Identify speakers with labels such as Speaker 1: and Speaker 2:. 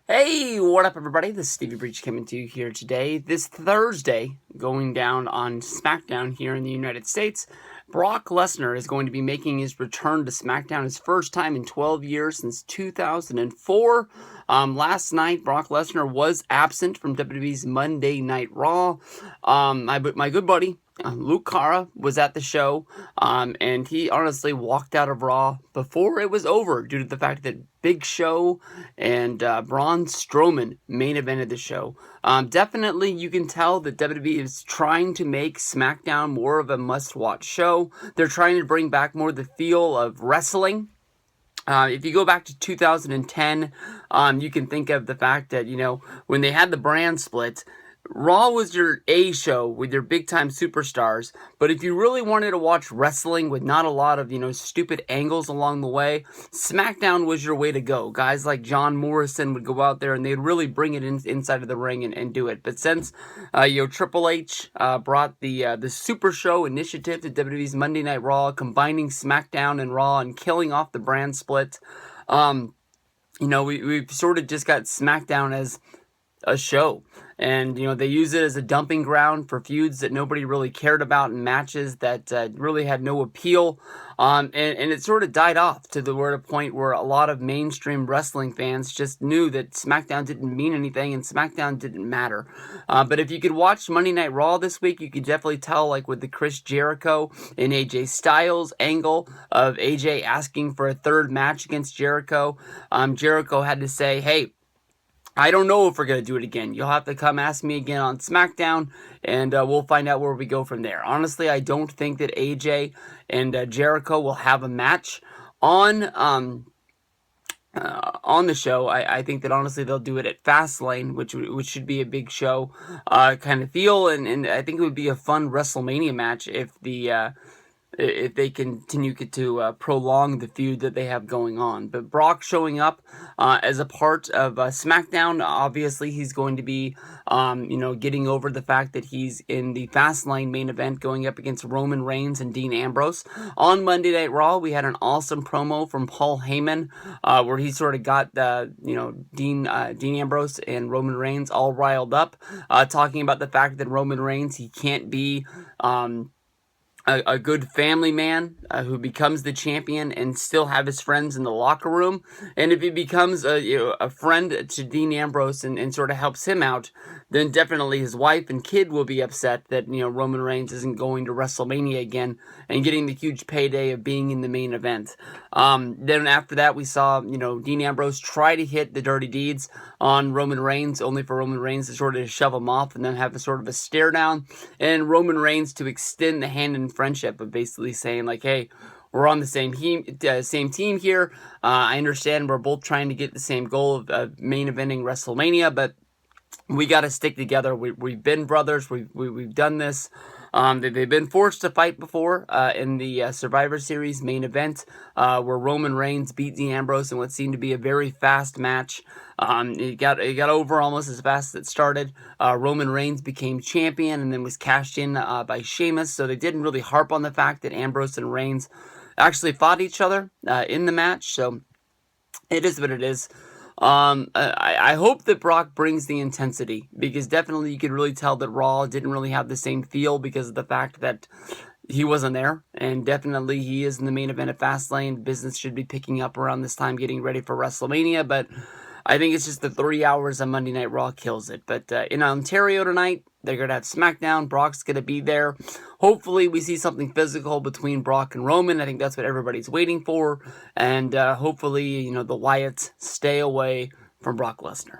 Speaker 1: Hey, what up, everybody? This is Stevie Breach coming to you here today. This Thursday, going down on SmackDown here in the United States, Brock Lesnar is going to be making his return to SmackDown, his first time in 12 years since 2004. Last night, Brock Lesnar was absent from WWE's Monday Night Raw. My good buddy, Luke Cara, was at the show, and he honestly walked out of Raw before it was over due to the fact that Big Show and Braun Strowman main evented the show. Definitely, you can tell that WWE is trying to make SmackDown more of a must-watch show. They're trying to bring back more the feel of wrestling. If you go back to 2010, you can think of the fact that, when they had the brand split, Raw was your A show with your big-time superstars, but if you really wanted to watch wrestling with not a lot of, stupid angles along the way, SmackDown was your way to go. Guys like John Morrison would go out there and they'd really bring it inside of the ring and do it. But since, Triple H brought the Super Show initiative to WWE's Monday Night Raw, combining SmackDown and Raw and killing off the brand split, we've sort of just got SmackDown as a show. And, they use it as a dumping ground for feuds that nobody really cared about and matches that really had no appeal. And it sort of died off to the point where a lot of mainstream wrestling fans just knew that SmackDown didn't mean anything and SmackDown didn't matter. But if you could watch Monday Night Raw this week, you could definitely tell, like with the Chris Jericho and AJ Styles angle of AJ asking for a third match against Jericho. Jericho had to say, hey, I don't know if we're going to do it again. You'll have to come ask me again on SmackDown, and we'll find out where we go from there. Honestly, I don't think that AJ and Jericho will have a match on the show. I think that honestly they'll do it at Fastlane, which should be a big show kind of feel, and I think it would be a fun WrestleMania match if they continue to prolong the feud that they have going on. But Brock showing up as a part of SmackDown, obviously he's going to be, getting over the fact that he's in the Fastlane main event going up against Roman Reigns and Dean Ambrose. On Monday Night Raw, we had an awesome promo from Paul Heyman where he sort of got Dean Ambrose and Roman Reigns all riled up, talking about the fact that Roman Reigns, he can't be a good family man who becomes the champion and still have his friends in the locker room. And if he becomes a friend to Dean Ambrose and sort of helps him out, then definitely his wife and kid will be upset that, Roman Reigns isn't going to WrestleMania again and getting the huge payday of being in the main event. Then after that, we saw, Dean Ambrose try to hit the dirty deeds on Roman Reigns, only for Roman Reigns to sort of shove him off and then have a sort of a stare down, and Roman Reigns to extend the hand in friendship of basically saying like, hey, we're on the same team here. I understand we're both trying to get the same goal of main eventing WrestleMania, but we got to stick together. We've been brothers. We've done this. They've been forced to fight before in the Survivor Series main event where Roman Reigns beat Dean Ambrose in what seemed to be a very fast match. It got over almost as fast as it started. Roman Reigns became champion and then was cashed in by Sheamus, so they didn't really harp on the fact that Ambrose and Reigns actually fought each other in the match, so it is what it is. I hope that Brock brings the intensity, because definitely you could really tell that Raw didn't really have the same feel because of the fact that he wasn't there, and definitely he is in the main event of Fastlane. Business should be picking up around this time, getting ready for WrestleMania, but I think it's just the 3 hours of Monday Night Raw kills it. But in Ontario tonight, they're going to have SmackDown. Brock's going to be there. Hopefully we see something physical between Brock and Roman. I think that's what everybody's waiting for. And hopefully, the Wyatts stay away from Brock Lesnar.